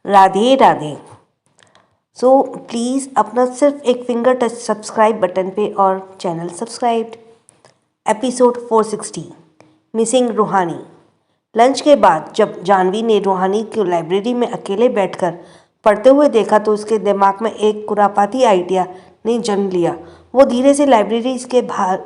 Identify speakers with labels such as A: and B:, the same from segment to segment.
A: Radhe Radhe. So please अपना सिर्फ एक फिंगर टच सब्सक्राइब बटन पे और चैनल सब्सक्राइब्ड। एपिसोड 460 मिसिंग रूहानी। लंच के बाद जब जानवी ने रूहानी को लाइब्रेरी में अकेले बैठकर पढ़ते हुए देखा तो उसके दिमाग में एक खुरापाती आइडिया ने जन्म लिया। वो धीरे से लाइब्रेरी के बाहर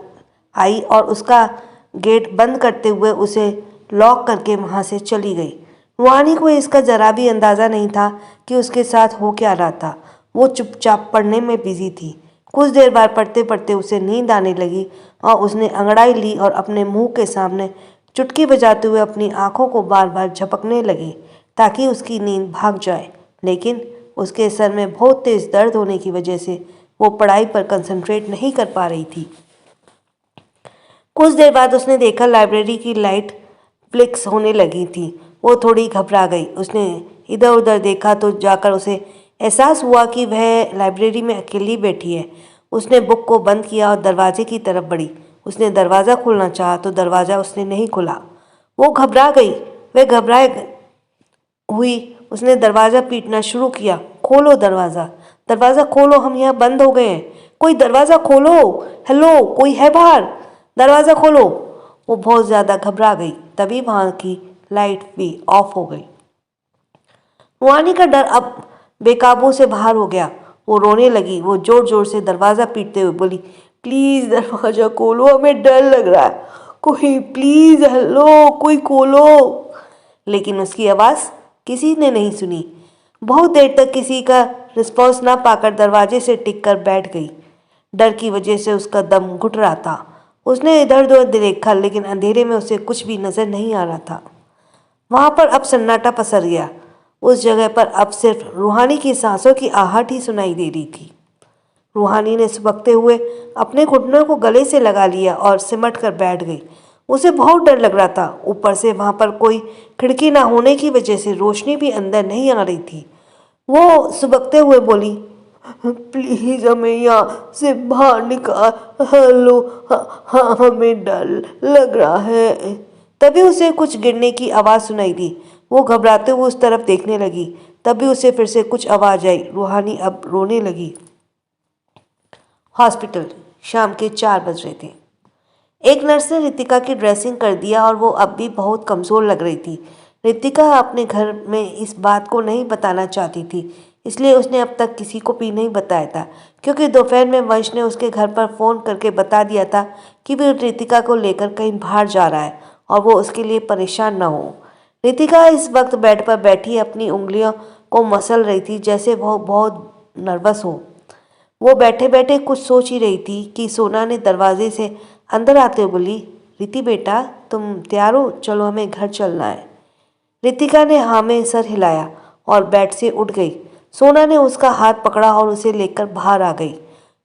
A: आई और उसका गेट बंद करते हुए उसे लॉक करके वहाँ से चली गई। रूहानी को इसका जरा भी अंदाज़ा नहीं था कि उसके साथ हो क्या रहा था। वो चुपचाप पढ़ने में बिजी थी। कुछ देर बाद पढ़ते पढ़ते उसे नींद आने लगी और उसने अंगड़ाई ली और अपने मुंह के सामने चुटकी बजाते हुए अपनी आंखों को बार बार झपकने लगी ताकि उसकी नींद भाग जाए। लेकिन उसके सर में बहुत तेज दर्द होने की वजह से वो पढ़ाई पर कंसंट्रेट नहीं कर पा रही थी। कुछ देर बाद उसने देखा लाइब्रेरी की लाइट फ्लिक्स होने लगी थी। वो थोड़ी घबरा गई। उसने इधर उधर देखा तो जाकर उसे एहसास हुआ कि वह लाइब्रेरी में अकेली बैठी है। उसने बुक को बंद किया और दरवाजे की तरफ बढ़ी। उसने दरवाज़ा खोलना चाहा तो दरवाज़ा उसने नहीं खोला। वो घबरा गई। वह घबराए हुई उसने दरवाज़ा पीटना शुरू किया। खोलो दरवाज़ा, दरवाज़ा खोलो, हम यहाँ बंद हो गए हैं। कोई दरवाज़ा खोलो, हेलो कोई है बाहर, दरवाज़ा खोलो। वो बहुत ज़्यादा घबरा गई। तभी वहाँ की लाइट भी ऑफ हो गई। रूहानी का डर अब बेकाबू से बाहर हो गया। वो रोने लगी। वो जोर जोर से दरवाज़ा पीटते हुए बोली, प्लीज़ दरवाज़ा खोलो, हमें डर लग रहा है, कोई प्लीज़, हेलो कोई खोलो। लेकिन उसकी आवाज़ किसी ने नहीं सुनी। बहुत देर तक किसी का रिस्पॉन्स ना पाकर दरवाजे से टिक कर बैठ गई। डर की वजह से उसका दम घुट रहा था। उसने इधर उधर देखा लेकिन अंधेरे में उसे कुछ भी नजर नहीं आ रहा था। वहां पर अब सन्नाटा पसर गया। उस जगह पर अब सिर्फ रूहानी की सांसों की आहट ही सुनाई दे रही थी। रूहानी ने सुबकते हुए अपने घुटनों को गले से लगा लिया और सिमट कर बैठ गई। उसे बहुत डर लग रहा था। ऊपर से वहां पर कोई खिड़की ना होने की वजह से रोशनी भी अंदर नहीं आ रही थी। वो सुबकते हुए बोली, प्लीज हमें यहाँ से बाहर निकालो, हाँ हमें डर लग रहा है। तभी उसे कुछ गिरने की आवाज़ सुनाई दी। वो घबराते हुए उस तरफ देखने लगी। तभी उसे फिर से कुछ आवाज़ आई। रूहानी अब रोने लगी। हॉस्पिटल। शाम के 4 बज रहे थे। एक नर्स ने रितिका की ड्रेसिंग कर दिया और वो अब भी बहुत कमज़ोर लग रही थी। रितिका अपने घर में इस बात को नहीं बताना चाहती थी, इसलिए उसने अब तक किसी को भी नहीं बताया था, क्योंकि दोपहर में वंश ने उसके घर पर फ़ोन करके बता दिया था कि वो रितिका को लेकर कहीं बाहर जा रहा है और वो उसके लिए परेशान न हो। रितिका इस वक्त बेड पर बैठी अपनी उंगलियों को मसल रही थी, जैसे वो बहुत नर्वस हो। वो बैठे बैठे कुछ सोच ही रही थी कि सोना ने दरवाजे से अंदर आते हुए बोली, रिति बेटा तुम तैयार हो, चलो हमें घर चलना है। रितिका ने हाँ में सर हिलाया और बेड से उठ गई। सोना ने उसका हाथ पकड़ा और उसे लेकर बाहर आ गई।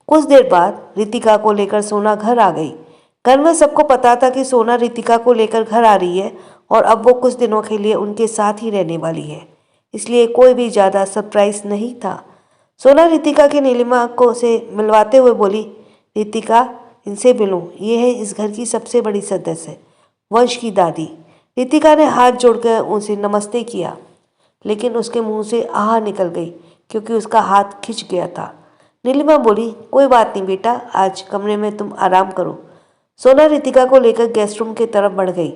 A: कुछ देर बाद रितिका को लेकर सोना घर आ गई। घर में सबको पता था कि सोना रितिका को लेकर घर आ रही है और अब वो कुछ दिनों के लिए उनके साथ ही रहने वाली है, इसलिए कोई भी ज़्यादा सरप्राइज नहीं था। सोना रितिका की नीलिमा को से मिलवाते हुए बोली, रितिका इनसे मिलो, ये है इस घर की सबसे बड़ी सदस्य, वंश की दादी। रितिका ने हाथ जोड़कर उनसे नमस्ते किया, लेकिन उसके मुंह से आह निकल गई क्योंकि उसका हाथ खिंच गया था। नीलिमा बोली, कोई बात नहीं बेटा, आज कमरे में तुम आराम करो। सोना रितिका को लेकर गेस्ट रूम की तरफ बढ़ गई।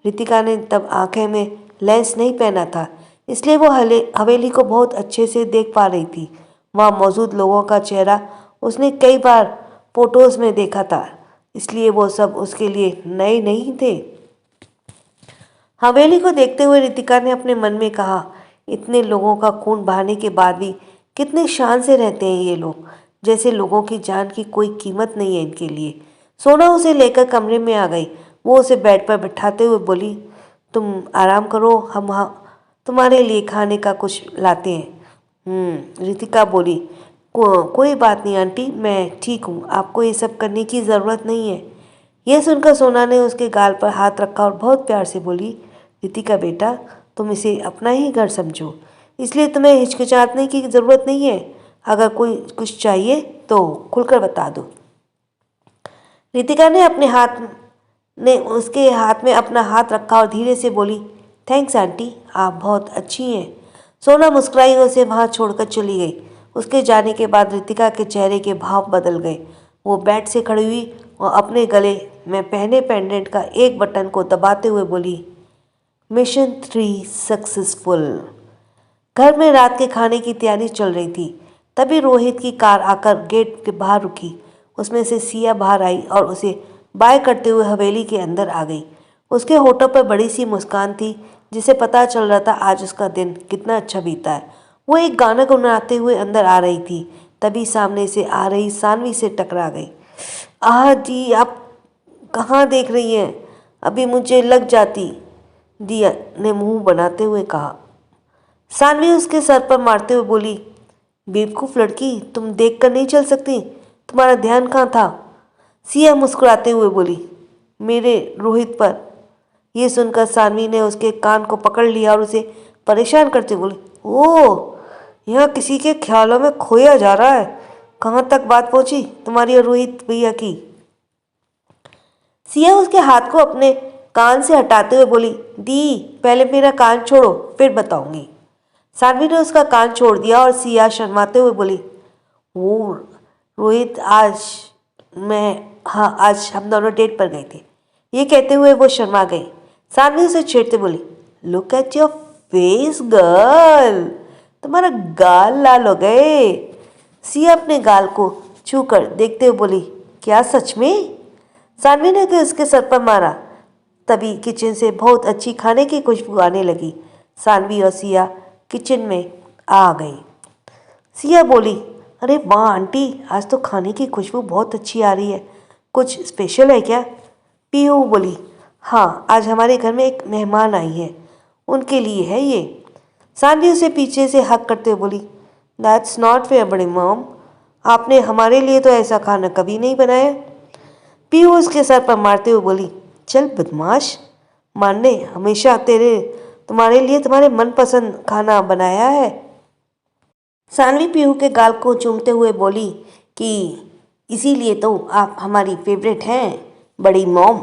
A: रितिका ने तब आंखें में लेंस नहीं पहना था, इसलिए वो हवेली को बहुत अच्छे से देख पा रही थी। वहाँ मौजूद लोगों का चेहरा उसने कई बार फोटोज़ में देखा था, इसलिए वो सब उसके लिए नए नहीं थे। हवेली को देखते हुए रितिका ने अपने मन में कहा, इतने लोगों का खून बहाने के बाद भी कितने शान से रहते हैं ये लोग, जैसे लोगों की जान की कोई कीमत नहीं है इनके लिए। सोना उसे लेकर कमरे में आ गई। वो उसे बेड पर बिठाते हुए बोली, तुम आराम करो, हम तुम्हारे लिए खाने का कुछ लाते हैं। रितिका बोली, कोई बात नहीं आंटी, मैं ठीक हूँ, आपको ये सब करने की ज़रूरत नहीं है। यह सुनकर सोना ने उसके गाल पर हाथ रखा और बहुत प्यार से बोली, रितिका बेटा तुम इसे अपना ही घर समझो, इसलिए तुम्हें हिचकिचाने की ज़रूरत नहीं है। अगर कोई कुछ चाहिए तो खुलकर बता दो। रितिका ने उसके हाथ में अपना हाथ रखा और धीरे से बोली, थैंक्स आंटी, आप बहुत अच्छी हैं। सोना मुस्कुराई और उसे वहां छोड़कर चली गई। उसके जाने के बाद रितिका के चेहरे के भाव बदल गए। वो बेड से खड़ी हुई और अपने गले में पहने पेंडेंट का एक बटन को दबाते हुए बोली, मिशन 3 सक्सेसफुल। घर में रात के खाने की तैयारी चल रही थी। तभी रोहित की कार आकर गेट के बाहर रुकी। उसमें से सिया बाहर आई और उसे बाय करते हुए हवेली के अंदर आ गई। उसके होठों पर बड़ी सी मुस्कान थी, जिसे पता चल रहा था आज उसका दिन कितना अच्छा बीता है। वो एक गाना गुनगुनाते हुए अंदर आ रही थी। तभी सामने से आ रही सानवी से टकरा गई। आह जी, आप कहाँ देख रही हैं? अभी मुझे लग जाती, दिया ने मुंह बनाते हुए कहा। सानवी उसके सर पर मारते हुए बोली, बेवकूफ़ लड़की, तुम देख कर नहीं चल सकती? तुम्हारा ध्यान कहाँ था? सिया मुस्कुराते हुए बोली, मेरे रोहित पर। यह सुनकर सानवी ने उसके कान को पकड़ लिया और उसे परेशान करते हुए बोली, ओह, यहाँ किसी के ख्यालों में खोया जा रहा है। कहाँ तक बात पहुंची तुम्हारी और रोहित भैया की? सिया उसके हाथ को अपने कान से हटाते हुए बोली, दी, पहले मेरा कान छोड़ो, फिर बताऊंगी। सानवी ने उसका कान छोड़ दिया और सिया शर्माते हुए बोली, वो रोहित, आज हम दोनों डेट पर गए थे। ये कहते हुए वो शर्मा गई। सानवी उसे छेड़ते बोली, look at your face girl, तुम्हारा गाल लाल हो गए। सिया अपने गाल को छूकर देखते हुए बोली, क्या सच में? सानवी ने उसके सर पर मारा। तभी किचन से बहुत अच्छी खाने की खुशबू आने लगी। सानवी और सिया किचन में आ गई। सिया बोली, अरे वाह आंटी, आज तो खाने की खुशबू बहुत अच्छी आ रही है। कुछ स्पेशल है क्या? पीहू बोली, हाँ, आज हमारे घर में एक मेहमान आई है, उनके लिए है ये। सानवी उसे पीछे से हक करते हुए बोली, दैट्स नॉट फेयर बड़ी मॉम, आपने हमारे लिए तो ऐसा खाना कभी नहीं बनाया। पीहू उसके सर पर मारते हुए बोली, चल बदमाश, मारने हमेशा तुम्हारे लिए तुम्हारे मनपसंद खाना बनाया है। सानवी पीहू के गाल को चूमते हुए बोली कि इसीलिए तो आप हमारी फेवरेट हैं बड़ी मॉम।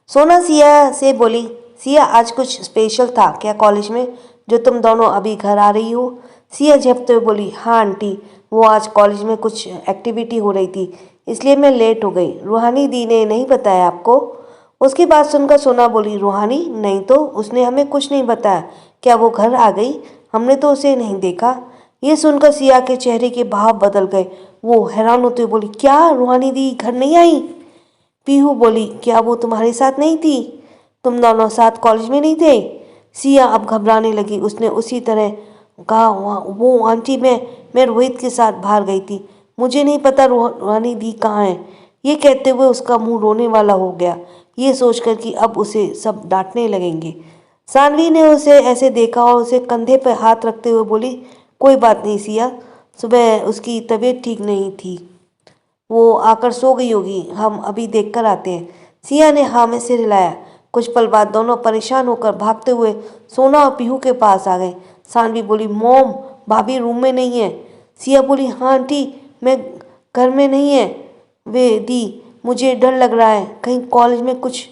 A: सोना सिया से बोली, सिया, आज कुछ स्पेशल था क्या कॉलेज में, जो तुम दोनों अभी घर आ रही हो? सिया झपते हुए बोली, हाँ आंटी, वो आज कॉलेज में कुछ एक्टिविटी हो रही थी, इसलिए मैं लेट हो गई। रूहानी दी ने नहीं बताया आपको? उसकी बात सुनकर सोना बोली, रूहानी? नहीं तो, उसने हमें कुछ नहीं बताया। क्या वो घर आ गई? हमने तो उसे नहीं देखा। ये सुनकर सिया के चेहरे के भाव बदल गए। वो हैरान होते हुए बोली, क्या रूहानी दी घर नहीं आई? पीहू बोली, क्या वो तुम्हारे साथ नहीं थी? तुम दोनों साथ कॉलेज में नहीं थे? सिया अब घबराने लगी। उसने उसी तरह कहा, वो आंटी, मैं रोहित के साथ बाहर गई थी, मुझे नहीं पता रूहानी दी कहाँ है। ये कहते हुए उसका मुंह रोने वाला हो गया, ये सोचकर कि अब उसे सब डांटने लगेंगे। सानवी ने उसे ऐसे देखा और उसे कंधे पर हाथ रखते हुए बोली, कोई बात नहीं सिया, सुबह उसकी तबीयत ठीक नहीं थी, वो आकर सो गई होगी, हम अभी देख कर आते हैं। सिया ने हाँ में सिर हिलाया। कुछ पल बाद दोनों परेशान होकर भागते हुए सोना और पीहू के पास आ गए। सानवी बोली, मोम, भाभी रूम में नहीं है। सिया बोली, हाँ आंटी, मैं घर में नहीं है। वे दी, मुझे डर लग रहा है, कहीं कॉलेज में कुछ।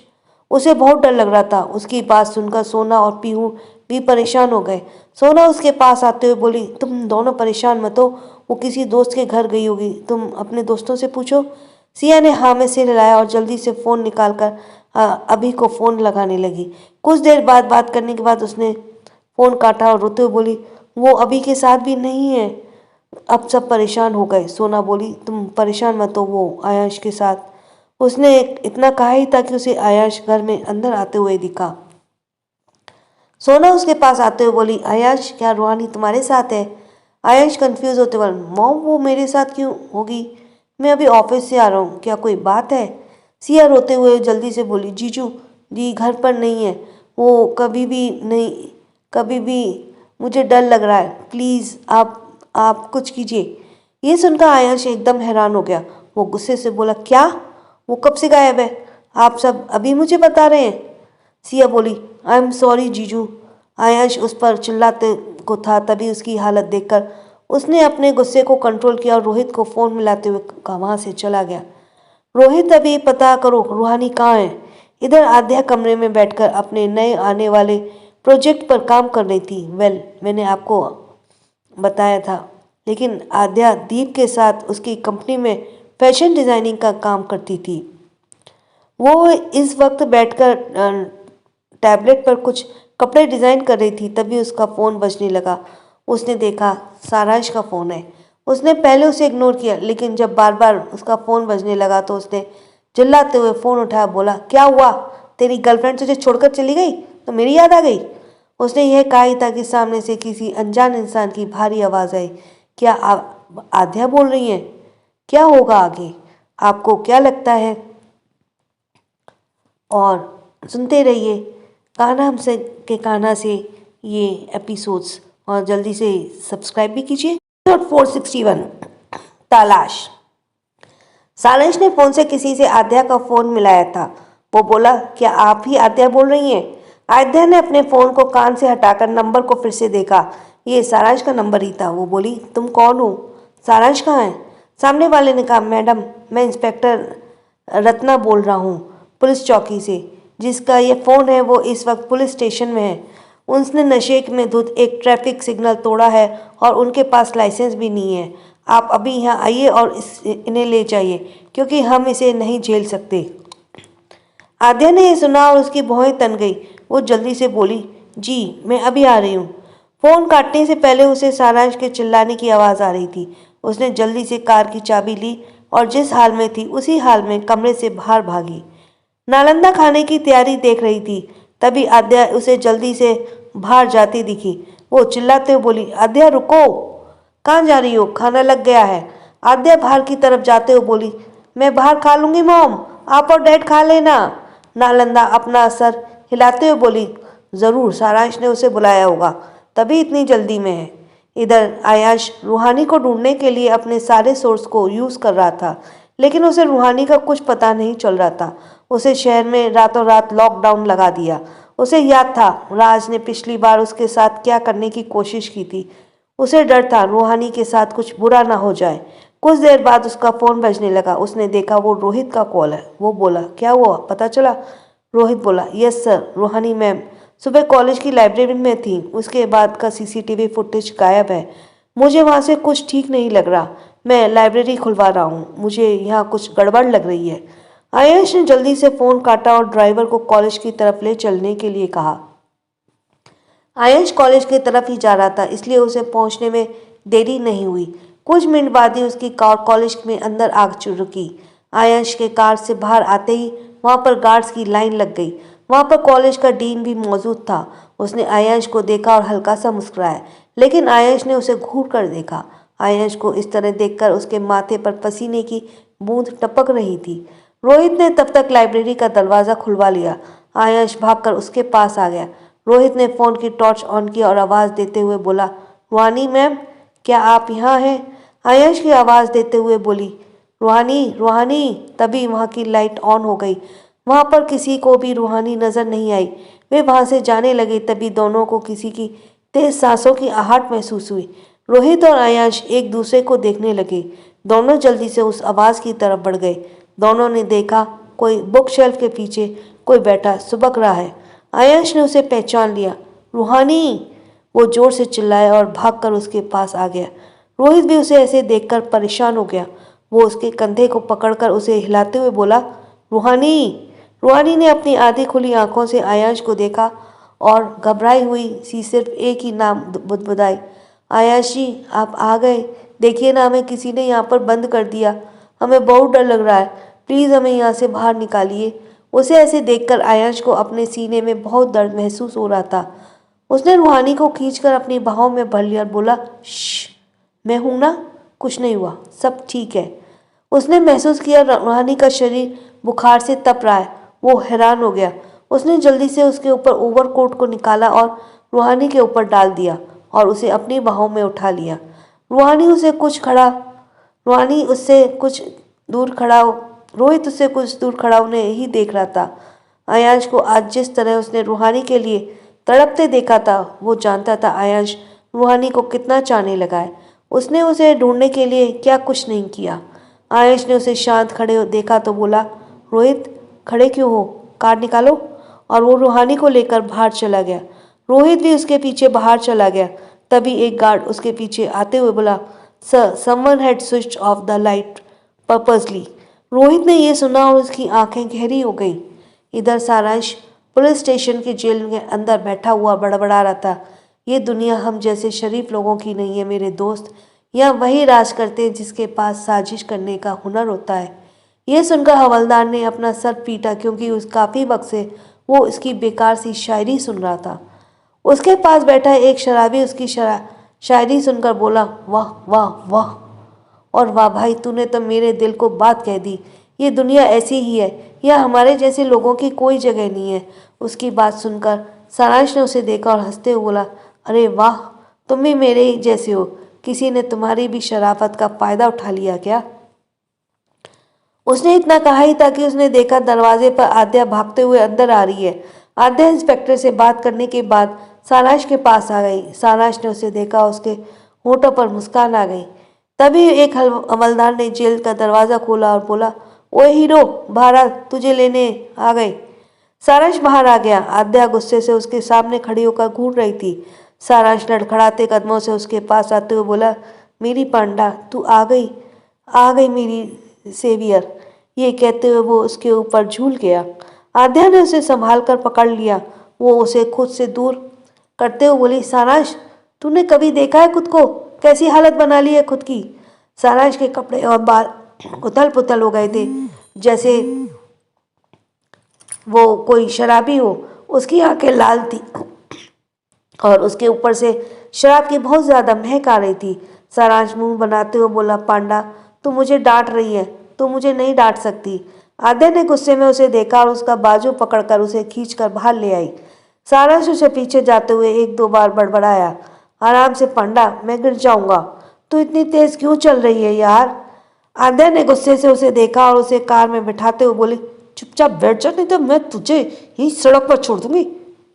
A: उसे बहुत डर लग रहा था। उसकी बात सुनकर सोना और पीहू भी परेशान हो गए। सोना उसके पास आते हुए बोली, तुम दोनों परेशान मत हो, वो किसी दोस्त के घर गई होगी, तुम अपने दोस्तों से पूछो। सिया ने हाँ में सिर हिलाया और जल्दी से फ़ोन निकालकर अभी को फ़ोन लगाने लगी। कुछ देर बाद बात करने के बाद उसने फ़ोन काटा और रोते हुए बोली, वो अभी के साथ भी नहीं है। अब सब परेशान हो गए। सोना बोली, तुम परेशान मत हो, वो आयाश के साथ। उसने इतना कहा ही था कि उसे आयाश घर में अंदर आते हुए दिखा। सोना उसके पास आते हुए बोली, आयाश, क्या रूहानी तुम्हारे साथ है? आयाश कंफ्यूज होते हुए, मॉम, वो मेरे साथ क्यों होगी? मैं अभी ऑफिस से आ रहा हूँ, क्या कोई बात है? सिया रोते हुए जल्दी से बोली, जीजू दी घर पर नहीं है, वो कभी भी नहीं, कभी भी, मुझे डर लग रहा है, प्लीज़ आप कुछ कीजिए। ये सुनकर आयाश एकदम हैरान हो गया। वो गुस्से से बोला, क्या? वो कब से गायब है? आप सब अभी मुझे बता रहे हैं? सिया बोली, आई एम सॉरी जीजू। आयाश उस पर चिल्लाते को था। तभी उसकी हालत देखकर उसने अपने गुस्से को कंट्रोल किया और रोहित को फ़ोन मिलाते हुए वहाँ से चला गया। रोहित, अभी पता करो रूहानी कहाँ है। इधर आध्या कमरे में बैठकर अपने नए आने वाले प्रोजेक्ट पर काम कर रही थी। मैंने आपको बताया था, लेकिन आद्या दीप के साथ उसकी कंपनी में फैशन डिज़ाइनिंग का काम करती थी। वो इस वक्त बैठकर टैबलेट पर कुछ कपड़े डिज़ाइन कर रही थी, तभी उसका फ़ोन बजने लगा। उसने देखा सारांश का फ़ोन है। उसने पहले उसे इग्नोर किया, लेकिन जब बार बार उसका फ़ोन बजने लगा तो उसने चिल्लाते हुए फ़ोन उठाया, बोला, क्या हुआ? तेरी गर्लफ्रेंड तुझे छोड़कर चली गई तो मेरी याद आ गई? उसने यह कहा ही था कि सामने से किसी अनजान इंसान की भारी आवाज़ आई। क्या आध्या बोल रही हैं? क्या होगा आगे? आपको क्या लगता है? और सुनते रहिए कान्हा हमसे के कान्हा से ये एपिसोड्स, और जल्दी से सब्सक्राइब भी कीजिए। एपिसोड 461 तलाश। सारांश ने फोन से किसी से आद्या का फोन मिलाया था। वो बोला, क्या आप ही आद्या बोल रही हैं? आद्या ने अपने फोन को कान से हटाकर नंबर को फिर से देखा। ये सारांश का नंबर ही था। वो बोली, तुम कौन हो? सारांश कहाँ है? सामने वाले ने कहा, मैडम मैं इंस्पेक्टर रत्ना बोल रहा हूँ, पुलिस चौकी से। जिसका ये फ़ोन है वो इस वक्त पुलिस स्टेशन में है। उसने नशे में धुत एक ट्रैफिक सिग्नल तोड़ा है और उनके पास लाइसेंस भी नहीं है। आप अभी यहाँ आइए और इन्हें ले जाइए, क्योंकि हम इसे नहीं झेल सकते। आद्या ने यह सुना और उसकी भौहें तन गई। वो जल्दी से बोली, जी मैं अभी आ रही हूँ। फ़ोन काटने से पहले उसे सारांश के चिल्लाने की आवाज़ आ रही थी। उसने जल्दी से कार की चाबी ली और जिस हाल में थी उसी हाल में कमरे से बाहर भागी। नालंदा खाने की तैयारी देख रही थी, तभी आद्या उसे जल्दी से बाहर जाती दिखी। वो चिल्लाते हुए बोली, आद्या रुको, कहाँ जा रही हो? खाना लग गया है। आद्या बाहर की तरफ जाते हुए बोली, मैं बाहर खा लूंगी मॉम, आप और डैड खा लेना। नालंदा अपना सर हिलाते हुए बोली, ज़रूर, सारांश ने उसे बुलाया होगा, तभी इतनी जल्दी में है। इधर आयाश रूहानी को ढूंढने के लिए अपने सारे सोर्स को यूज़ कर रहा था, लेकिन उसे रूहानी का कुछ पता नहीं चल रहा था। उसे शहर में रातों रात लॉकडाउन लगा दिया। उसे याद था राज ने पिछली बार उसके साथ क्या करने की कोशिश की थी। उसे डर था रूहानी के साथ कुछ बुरा ना हो जाए। कुछ देर बाद उसका फ़ोन बजने लगा। उसने देखा वो रोहित का कॉल है। वो बोला, क्या हुआ, पता चला? रोहित बोला, यस सर, रूहानी मैम सुबह कॉलेज की लाइब्रेरी में थी। उसके बाद का सीसीटीवी फुटेज गायब है। मुझे वहाँ से कुछ ठीक नहीं लग रहा। मैं लाइब्रेरी खुलवा रहा हूँ, मुझे यहाँ कुछ गड़बड़ लग रही है। आयुष ने जल्दी से फ़ोन काटा और ड्राइवर को कॉलेज की तरफ ले चलने के लिए कहा। आयुष कॉलेज की तरफ ही जा रहा था, इसलिए उसे पहुंचने में देरी नहीं हुई। कुछ मिनट बाद ही उसकी कार कॉलेज में अंदर आ रुकी। आयुष के कार से बाहर आते ही वहां पर गार्ड्स की लाइन लग गई। वहां पर कॉलेज का डीन भी मौजूद था। उसने आयुष को देखा और हल्का सा मुस्कुराया, लेकिन आयुष ने उसे घूर कर देखा। आयुष को इस तरह देखकर उसके माथे पर पसीने की बूंद टपक रही थी। रोहित ने तब तक लाइब्रेरी का दरवाज़ा खुलवा लिया। आयुष भागकर उसके पास आ गया। रोहित ने फ़ोन की टॉर्च ऑन की और आवाज़ देते हुए बोला, रूहानी मैम, क्या आप यहाँ हैं? आयुष की आवाज़ देते हुए बोली, रूहानी, रूहानी। तभी वहाँ की लाइट ऑन हो गई। वहाँ पर किसी को भी रूहानी नज़र नहीं आई। वे वहाँ से जाने लगे, तभी दोनों को किसी की तेज सांसों की आहट महसूस हुई। रोहित और आयुष एक दूसरे को देखने लगे। दोनों जल्दी से उस आवाज़ की तरफ बढ़ गए। दोनों ने देखा कोई बुक शेल्फ के पीछे कोई बैठा सुबक रहा है। आयुष ने उसे पहचान लिया। रूहानी! वो जोर से चिल्लाया और भागकर उसके पास आ गया। रोहित भी उसे ऐसे देखकर परेशान हो गया। वो उसके कंधे को पकड़कर उसे हिलाते हुए बोला, रूहानी! रूहानी ने अपनी आधी खुली आंखों से आयुष को देखा और घबराई हुई सी सिर्फ एक ही नाम बुदबुदाई, आयुष जी, आप आ गए। देखिए ना, हमें किसी ने यहाँ पर बंद कर दिया। हमें बहुत डर लग रहा है। प्लीज़ हमें यहाँ से बाहर निकालिए। उसे ऐसे देखकर आयुष को अपने सीने में बहुत दर्द महसूस हो रहा था। उसने रूहानी को खींचकर अपनी बाहों में भर लिया और बोला, श्श, मैं हूं ना, कुछ नहीं हुआ, सब ठीक है। उसने महसूस किया रूहानी का शरीर बुखार से तप रहा है। वो हैरान हो गया। उसने जल्दी से उसके ऊपर ओवरकोट को निकाला और रूहानी के ऊपर डाल दिया और उसे अपनी बाहों में उठा लिया। रूहानी उससे कुछ दूर खड़ा रोहित उससे कुछ दूर खड़ा उन्हें ही देख रहा था। आयुष को आज जिस तरह उसने रूहानी के लिए तड़पते देखा था, वो जानता था आयुष रूहानी को कितना चाहने लगा है। उसने उसे ढूंढने के लिए क्या कुछ नहीं किया। आयुष ने उसे शांत खड़े देखा तो बोला, रोहित, खड़े क्यों हो? कार्ड निकालो। और वो रूहानी को लेकर बाहर चला गया। रोहित भी उसके पीछे बाहर चला गया। तभी एक गार्ड उसके पीछे आते हुए बोला, sir, someone had switch off the light purposely. Rohit ने यह सुना और उसकी आंखें गहरी हो गई। इधर सारांश पुलिस स्टेशन की जेल के अंदर बैठा हुआ बड़बड़ा रहा था, ये दुनिया हम जैसे शरीफ लोगों की नहीं है मेरे दोस्त। यहाँ वही राज करते हैं जिसके पास साजिश करने का हुनर होता है। यह सुनकर हवलदार ने अपना सर पीटा, क्योंकि उस काफ़ी वक्त से वो इसकी बेकार सी शायरी सुन रहा था। उसके पास बैठा एक शराबी उसकी शायरी सुनकर बोला, वाह वाह वाह, और वाह भाई, तूने तो मेरे दिल को बात कह दी। ये दुनिया ऐसी ही है, यह हमारे जैसे लोगों की कोई जगह नहीं है। उसकी बात सुनकर सारांश ने उसे देखा और हंसते हुए बोला, अरे वाह, तुम भी मेरे ही जैसे हो। किसी ने तुम्हारी भी शराफत का फायदा उठा लिया क्या? उसने इतना कहा ही था कि उसने देखा दरवाजे पर आद्या भागते हुए अंदर आ रही है। आद्या इंस्पेक्टर से बात करने के बाद सारांश के पास आ गई। सारांश ने उसे देखा, उसके होठों पर मुस्कान आ गई। तभी एक हवलदार ने जेल का दरवाज़ा खोला और बोला, ओए हीरो, बाहर आ, तुझे लेने आ गए। सारांश बाहर आ गया। आद्या गुस्से से उसके सामने खड़ी होकर घूर रही थी। सारांश लड़खड़ाते कदमों से उसके पास आते हुए बोला, मेरी पांडा, तू आ गई मेरी सेवियर। ये कहते हुए वो उसके ऊपर झूल गया। आद्या ने उसे संभाल कर पकड़ लिया। वो उसे खुद से दूर करते हुए बोली, सारांश, तूने कभी देखा है खुद को? कैसी हालत बना ली है खुद की? सारांश के कपड़े और बाल उथल पुथल हो गए थे, जैसे वो कोई शराबी हो। उसकी आंखें लाल थी और उसके ऊपर से शराब की बहुत ज़्यादा महक आ रही थी। सारांश मुंह बनाते हुए बोला, पांडा, तू मुझे डांट रही है, तू मुझे नहीं डांट सकती। आद्या ने गुस्से में उसे देखा और उसका बाजू पकड़कर उसे खींचकर बाहर ले आई। सारांश उसे पीछे जाते हुए एक दो बार बड़बड़ाया, आराम से पांडा, मैं गिर जाऊंगा। तू इतनी तेज क्यों चल रही है यार? आद्या ने गुस्से से उसे देखा और उसे कार में बिठाते हुए बोली, चुपचाप बैठ जा, नहीं तो मैं तुझे यही सड़क पर छोड़ दूंगी,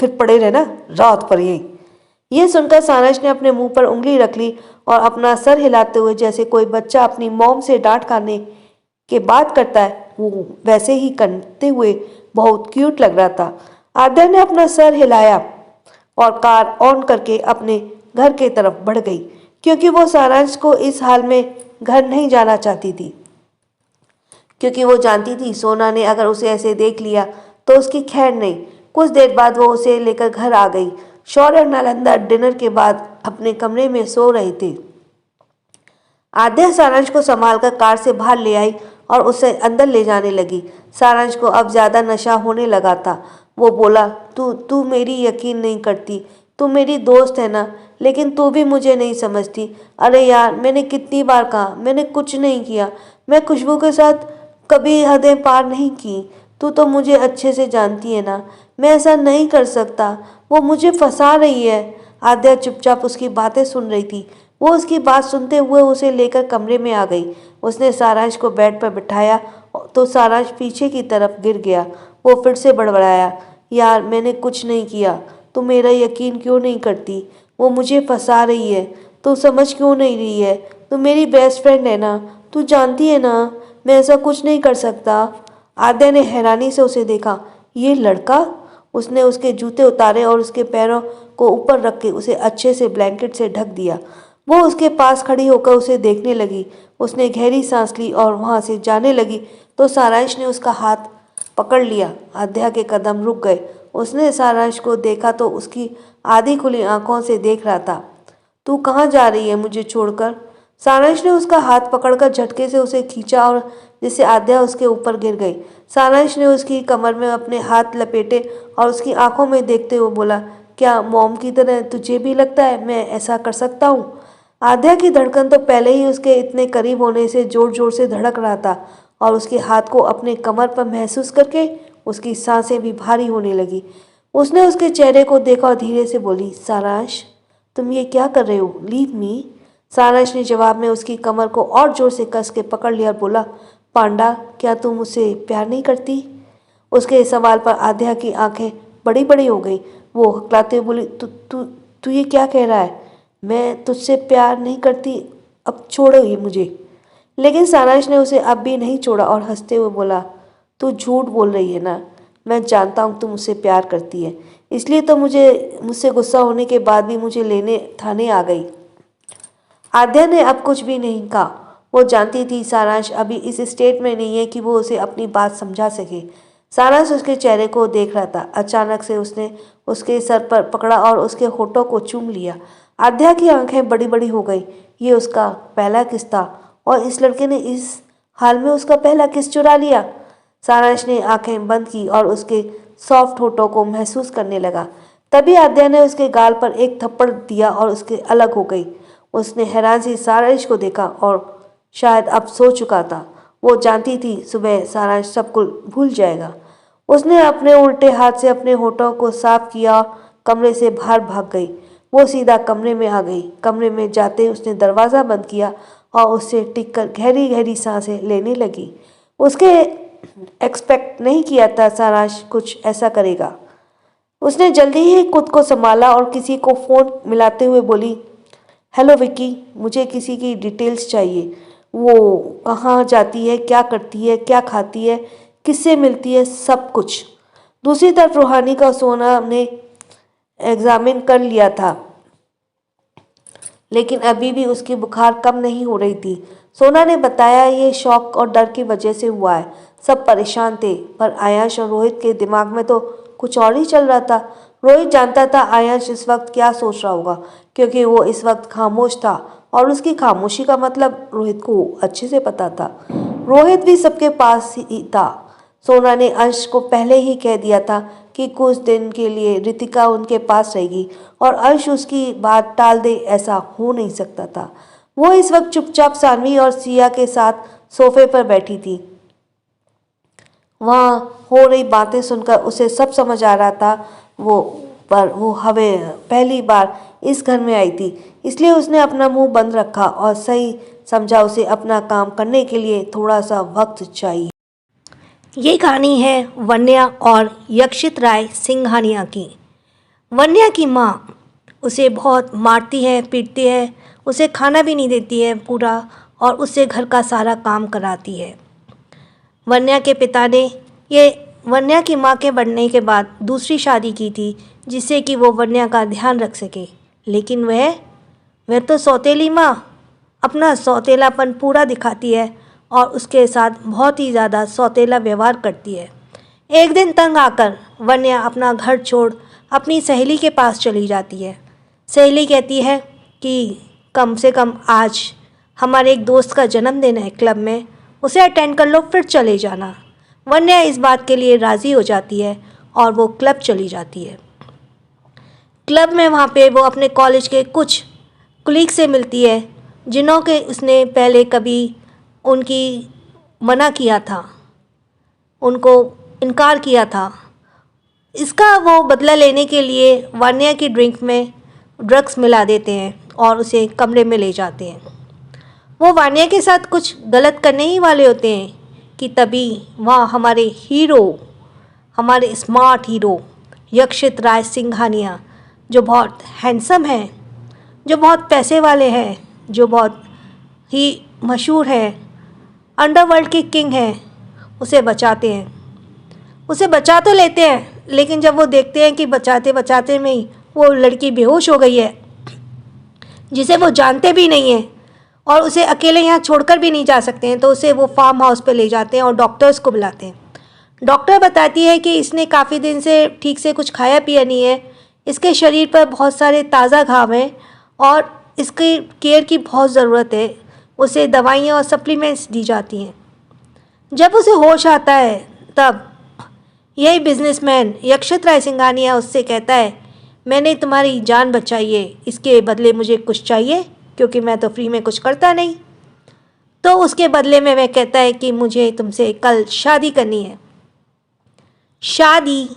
A: फिर पड़े रहना रात पर यही। यह सुनकर सारांश ने अपने मुंह पर उंगली रख ली और अपना सर हिलाते हुए, जैसे कोई बच्चा अपनी मॉम से डांट खाने के बाद करता है, वो वैसे ही करते हुए बहुत क्यूट लग रहा था। आद्या ने अपना सर हिलाया और कार ऑन करके अपने घर के तरफ बढ़ गई, क्योंकि वो सारांश को इस हाल में घर नहीं जाना चाहती थी। क्योंकि वो जानती थी सोना ने अगर उसे ऐसे देख लिया तो उसकी खैर नहीं। कुछ देर बाद वो उसे लेकर घर आ गई। शौर्य और नालंदा डिनर के बाद अपने कमरे में सो रहे थे। आद्या सारांश को संभालकर कार से बाहर ले आई और उसे अंदर ले जाने लगी। सारांश को अब ज़्यादा नशा होने लगा था। वो बोला, तू तू मेरी यकीन नहीं करती, तू मेरी दोस्त है ना, लेकिन तू भी मुझे नहीं समझती। अरे यार, मैंने कितनी बार कहा, मैंने कुछ नहीं किया। मैं खुशबू के साथ कभी हदें पार नहीं की। तू तो मुझे अच्छे से जानती है ना, मैं ऐसा नहीं कर सकता। वो मुझे फंसा रही है। आद्या चुपचाप उसकी बातें सुन रही थी। वो उसकी बात सुनते हुए उसे लेकर कमरे में आ गई। उसने सारांश को बेड पर बिठाया तो सारांश पीछे की तरफ गिर गया। वो फिर से बड़बड़ाया, यार मैंने कुछ नहीं किया, तू मेरा यकीन क्यों नहीं करती? वो मुझे फंसा रही है, तू समझ क्यों नहीं रही है? तू मेरी बेस्ट फ्रेंड है ना, तू जानती है ना मैं ऐसा कुछ नहीं कर सकता। आद्या ने हैरानी से उसे देखा। ये लड़का? उसने उसके जूते उतारे और उसके पैरों को ऊपर रख के उसे अच्छे से ब्लैंकेट से ढक दिया। वो उसके पास खड़ी होकर उसे देखने लगी। उसने गहरी सांस ली और वहाँ से जाने लगी तो सारांश ने उसका हाथ पकड़ लिया। आद्या के कदम रुक गए। उसने सारांश को देखा तो उसकी आधी खुली आंखों से देख रहा था। तू कहाँ जा रही है मुझे छोड़कर? सारांश ने उसका हाथ पकड़कर झटके से उसे खींचा और जिससे आद्या उसके ऊपर गिर गई। सारांश ने उसकी कमर में अपने हाथ लपेटे और उसकी आंखों में देखते हुए बोला, क्या मॉम की तरह तुझे भी लगता है मैं ऐसा कर सकता हूँ? आद्या की धड़कन तो पहले ही उसके इतने करीब होने से जोर जोर से धड़क रहा था और उसके हाथ को अपने कमर पर महसूस करके उसकी सांसें भी भारी होने लगी। उसने उसके चेहरे को देखा और धीरे से बोली, सारांश, तुम ये क्या कर रहे हो? Leave me. सारांश ने जवाब में उसकी कमर को और जोर से कस के पकड़ लिया और बोला, पांडा, क्या तुम मुझसे प्यार नहीं करती? उसके सवाल पर आद्या की आंखें बड़ी बड़ी हो गई। वो हकलाते हुए बोली, तू तू तू ये क्या कह रहा है? मैं तुझसे प्यार नहीं करती, अब छोड़ो ये मुझे। लेकिन सारांश ने उसे अब भी नहीं छोड़ा और हंसते हुए बोला, तू झूठ बोल रही है ना, मैं जानता हूँ तुम मुझसे प्यार करती है। इसलिए तो मुझसे गुस्सा होने के बाद भी मुझे लेने थाने आ गई। आद्या ने अब कुछ भी नहीं कहा। वो जानती थी सारांश अभी इस स्टेट में नहीं है कि वो उसे अपनी बात समझा सके। सारांश उसके चेहरे को देख रहा था। अचानक से उसने उसके सर पर पकड़ा और उसके होठों को चूम लिया। आद्या की आंखें बड़ी बड़ी हो गई। ये उसका पहला किस था और इस लड़के ने इस हाल में उसका पहला किस चुरा लिया। सारांश ने आंखें बंद की और उसके सॉफ्ट होठों को महसूस करने लगा। तभी आद्या ने उसके गाल पर एक थप्पड़ दिया और उसके अलग हो गई। उसने हैरान से सारांश को देखा और शायद अब सो चुका था। वो जानती थी सुबह सारांश सब कुछ भूल जाएगा। उसने अपने उल्टे हाथ से अपने होठों को साफ किया, कमरे से बाहर भाग गई। वो सीधा कमरे में आ गई। कमरे में जाते उसने दरवाज़ा बंद किया और उससे टिककर गहरी गहरी सांसें लेने लगी। उसके एक्सपेक्ट नहीं किया था सारांश कुछ ऐसा करेगा। उसने जल्दी ही खुद को संभाला और किसी को फ़ोन मिलाते हुए बोली, हेलो विक्की, मुझे किसी की डिटेल्स चाहिए। वो कहाँ जाती है, क्या करती है, क्या खाती है, किससे मिलती है, सब कुछ। दूसरी तरफ रूहानी का सोना ने एग्जामिन कर लिया था, लेकिन अभी भी उसकी बुखार कम नहीं हो रही थी। सोना ने बताया ये शौक और डर की वजह से हुआ है। सब परेशान थे, पर आयांश और रोहित के दिमाग में तो कुछ और ही चल रहा था। रोहित जानता था आयांश इस वक्त क्या सोच रहा होगा, क्योंकि वो इस वक्त खामोश था और उसकी खामोशी का मतलब रोहित को अच्छे से पता था। रोहित भी सबके पास ही था। सोना ने अंश को पहले ही कह दिया था कि कुछ दिन के लिए रितिका उनके पास रहेगी और अंश उसकी बात टाल दे, ऐसा हो नहीं सकता था। वो इस वक्त चुपचाप सानवी और सिया के साथ सोफे पर बैठी थी। वहाँ हो रही बातें सुनकर उसे सब समझ आ रहा था। वो हवे पहली बार इस घर में आई थी, इसलिए उसने अपना मुंह बंद रखा और सही समझा उसे अपना काम करने के लिए थोड़ा सा वक्त चाहिए।
B: ये कहानी है वन्या और यक्षित राय सिंघानिया की। वन्या की माँ उसे बहुत मारती है, पीटती है, उसे खाना भी नहीं देती है पूरा, और उससे घर का सारा काम कराती है। वन्या के पिता ने ये वन्या की माँ के बढ़ने के बाद दूसरी शादी की थी, जिससे कि वो वन्या का ध्यान रख सके। लेकिन वह तो सौतेली माँ अपना सौतेलापन पूरा दिखाती है और उसके साथ बहुत ही ज़्यादा सौतेला व्यवहार करती है। एक दिन तंग आकर वन्या अपना घर छोड़ अपनी सहेली के पास चली जाती है। सहेली कहती है कि कम से कम आज हमारे एक दोस्त का जन्मदिन है क्लब में, उसे अटेंड कर लो, फिर चले जाना। वन्या इस बात के लिए राज़ी हो जाती है और वो क्लब चली जाती है। क्लब में वहाँ पे वो अपने कॉलेज के कुछ कुलीग से मिलती है, जिन्हों के उसने पहले कभी उनकी मना किया था, उनको इनकार किया था। इसका वो बदला लेने के लिए वन्या की ड्रिंक में ड्रग्स मिला देते हैं और उसे कमरे में ले जाते हैं। वो वान्या के साथ कुछ गलत करने ही वाले होते हैं कि तभी वहाँ हमारे हीरो, हमारे स्मार्ट हीरो यक्षित राय सिंघानिया, जो बहुत हैंडसम हैं, जो बहुत पैसे वाले हैं, जो बहुत ही मशहूर है, अंडरवर्ल्ड के किंग हैं, उसे बचाते हैं। उसे बचा तो लेते हैं, लेकिन जब वो देखते हैं कि बचाते बचाते में ही वो लड़की बेहोश हो गई है, जिसे वो जानते भी नहीं हैं और उसे अकेले यहाँ छोड़कर भी नहीं जा सकते हैं, तो उसे वो फार्म हाउस पे ले जाते हैं और डॉक्टर्स को बुलाते हैं। डॉक्टर बताती है कि इसने काफ़ी दिन से ठीक से कुछ खाया पिया नहीं है, इसके शरीर पर बहुत सारे ताज़ा घाव हैं और इसकी केयर की बहुत ज़रूरत है। उसे दवाइयाँ और सप्लीमेंट्स दी जाती हैं। जब उसे होश आता है तब यही बिजनेसमैन यक्षित राय सिंघानिया उससे कहता है, मैंने तुम्हारी जान बचाई है, इसके बदले मुझे कुछ चाहिए, क्योंकि मैं तो फ्री में कुछ करता नहीं। तो उसके बदले में वह कहता है कि मुझे तुमसे कल शादी करनी है। शादी,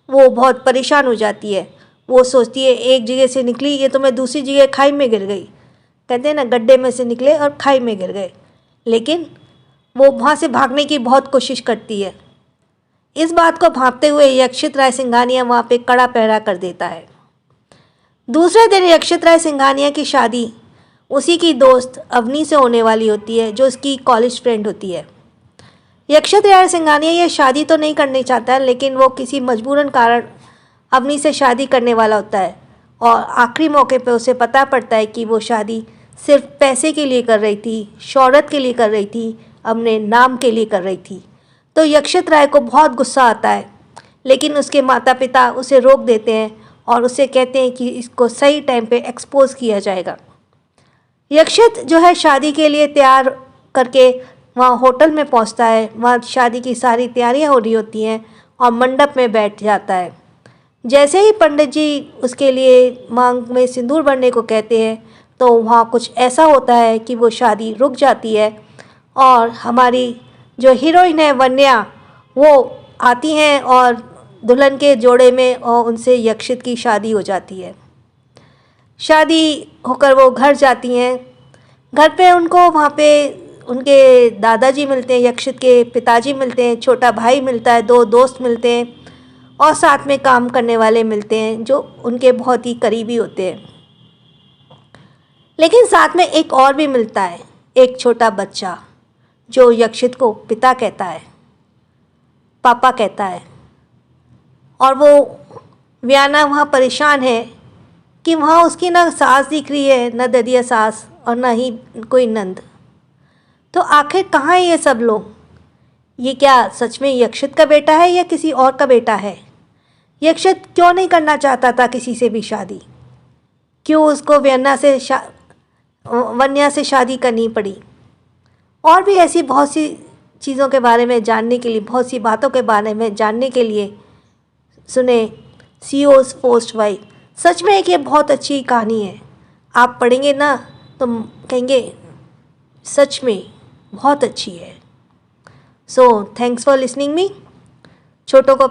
B: वो बहुत परेशान हो जाती है। वो सोचती है एक जगह से निकली, ये तो मैं दूसरी जगह खाई में गिर गई। कहते हैं ना, गड्ढे में से निकले और खाई में गिर गए। लेकिन वो वहाँ से भागने की बहुत कोशिश करती है। इस बात को भांपते हुए यक्षित राय सिंघानिया वहाँ पे कड़ा पहरा कर देता है। दूसरे दिन यक्षित राय सिंघानिया की शादी उसी की दोस्त अवनी से होने वाली होती है, जो उसकी कॉलेज फ्रेंड होती है। यक्षित राय सिंघानिया ये शादी तो नहीं करनी चाहता है, लेकिन वो किसी मजबूरन कारण अवनी से शादी करने वाला होता है और आखिरी मौके पे उसे पता पड़ता है कि वो शादी सिर्फ पैसे के लिए कर रही थी, शोहरत के लिए कर रही थी, अपने नाम के लिए कर रही थी। तो यक्षित राय को बहुत गुस्सा आता है, लेकिन उसके माता पिता उसे रोक देते हैं और उसे कहते हैं कि इसको सही टाइम पे एक्सपोज किया जाएगा। यक्षित जो है शादी के लिए तैयार करके वहाँ होटल में पहुँचता है। वहाँ शादी की सारी तैयारियाँ हो रही होती हैं और मंडप में बैठ जाता है। जैसे ही पंडित जी उसके लिए मांग में सिंदूर भरने को कहते हैं तो वहाँ कुछ ऐसा होता है कि वो शादी रुक जाती है और हमारी जो हीरोइन है वन्या वो आती हैं और दुल्हन के जोड़े में और उनसे यक्षित की शादी हो जाती है। शादी होकर वो घर जाती हैं। घर पे उनको वहाँ पे उनके दादाजी मिलते हैं, यक्षित के पिताजी मिलते हैं, छोटा भाई मिलता है, 2 दोस्त मिलते हैं और साथ में काम करने वाले मिलते हैं जो उनके बहुत ही करीबी होते हैं। लेकिन साथ में एक और भी मिलता है, एक छोटा बच्चा जो यक्षित को पिता कहता है, पापा कहता है। और वो व्याना वहाँ परेशान है कि वहाँ उसकी ना सास दिख रही है, न ददिया सास और ना ही कोई नंद। तो आखिर कहाँ है ये सब लोग? ये क्या सच में यक्षित का बेटा है या किसी और का बेटा है? यक्षित क्यों नहीं करना चाहता था किसी से भी शादी? क्यों उसको वन्या से शादी करनी पड़ी? और भी ऐसी बहुत सी चीज़ों के बारे में जानने के लिए, बहुत सी बातों के बारे में जानने के लिए सुने सीओ's फर्स्ट वाइफ। सच में एक ये बहुत अच्छी कहानी है। आप पढ़ेंगे ना तो कहेंगे सच में बहुत अच्छी है। So thanks for listening me. छोटों को